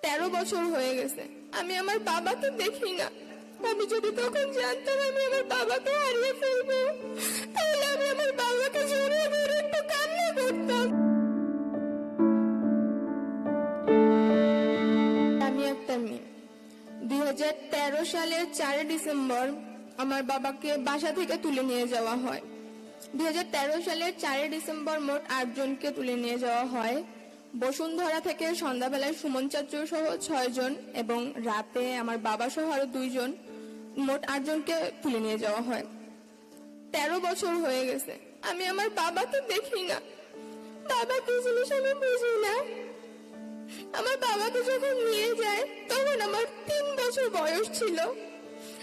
13 বছর হয়ে গেছে আমি আমার বাবাকে দেখি না। আমি যদি তখন জানতাম আমি আমার বাবাকে হারিয়ে ফেলবো, তাহলে আমি আমার বাবাকে জড়িয়ে ধরে একটু কান্না করতাম। আমি একটা মেয়ে। 2013 সালের 4 ডিসেম্বর আমার বাবাকে বাসা থেকে তুলে নিয়ে যাওয়া হয়। 2013 সালের 4 ডিসেম্বর মোট 8 জনকে তুলে নিয়ে যাওয়া হয়। বসুন্ধরা থেকে সন্ধ্যাবেলায় সুমন চাচু সহ 6 জন এবং রাতে আমার বাবা সহ আরো 2 জন, মোট 8 জনকে তুলে নিয়ে যাওয়া হয়। 13 বছর হয়ে গেছে আমি আমার বাবাকে দেখি না। বাবা কি জিনিস আমি বুঝি না। আমার বাবাকে যখন নিয়ে যায় তখন আমার 3 বছর বয়স ছিল।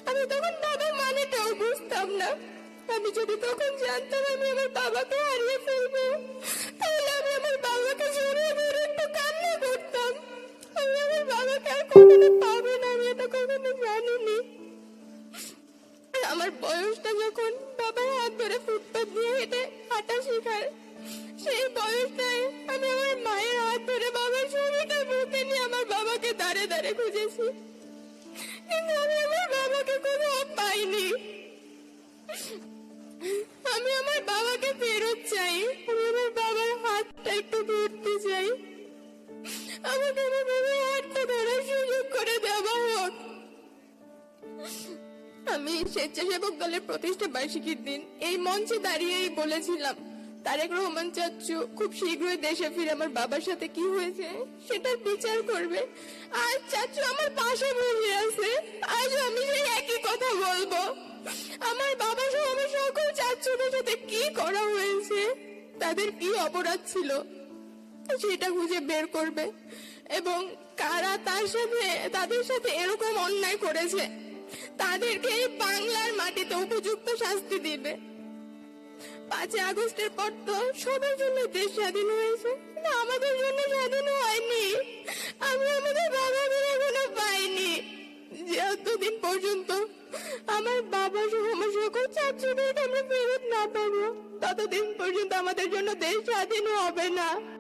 আমি তখন বাবার মানেটাও বুঝতাম না। আমি যদি তখন জানতাম আমি আমার বাবাকে হারিয়ে ফেলবো, তাহলে আমি আমার বাবাকে জড়িয়ে ধরে একটু কান্না করতাম। আমি আমার বাবাকে আর কখনো পাবো না, আমি এটা কখনো জানিনি। আমার বয়সটা যখন বাবার হাত ধরে ফুটপাত দিয়ে হেঁটে হাঁটা শেখার, সেই বয়সটায় আমি আমার মায়ের হাত ধরে বাবার শরীরটা বুকে নিয়ে আমার বাবাকে দাঁড়ে দাঁড়ে খুঁজেছি, কিন্তু আমি আমার বাবাকে কোথাও পাইনি। আমি আমার বাবাকে ফেরত চাই। আমি আমার বাবার হাতটা একটু ধরতে চাই। আমাকে আমার বাবার হাতটা ধরার সুযোগ করে দেওয়া হোক। আমি স্বেচ্ছাসেবক দলের প্রতিষ্ঠা বার্ষিকীর দিন এই মঞ্চে দাঁড়িয়েই বলেছিলাম তারেক রহমান চাচু খুব শীঘ্রই দেশে ফিরে আমার বাবার সাথে কি হয়েছে সেটার বিচার করবে। আর চাচু আমার পাশে বসে আছে, আজ আমি সেই একই কথা বলবো। আমার বাবা সহ আমার সকল চাচুদের সাথে কি করা হয়েছে, তাদের কি অপরাধ ছিল সেটা খুঁজে বের করবে এবং কারা তাদের সাথে এরকম অন্যায় করেছে তাদেরকে এই বাংলার মাটিতে উপযুক্ত শাস্তি দিবে। 5 আগস্টের পর তো সবার জন্য দেশ স্বাধীন হয়েছে, না আমাদের জন্য স্বাধীন হয়নি। আমি আমাদের বাবাদের এখনো পাইনি। যতদিন পর্যন্ত আমার বাবা সহ আমার সকল চাচুদের আমরা ফেরত না পাবো, ততদিন পর্যন্ত আমাদের জন্য দেশ স্বাধীন হবে না।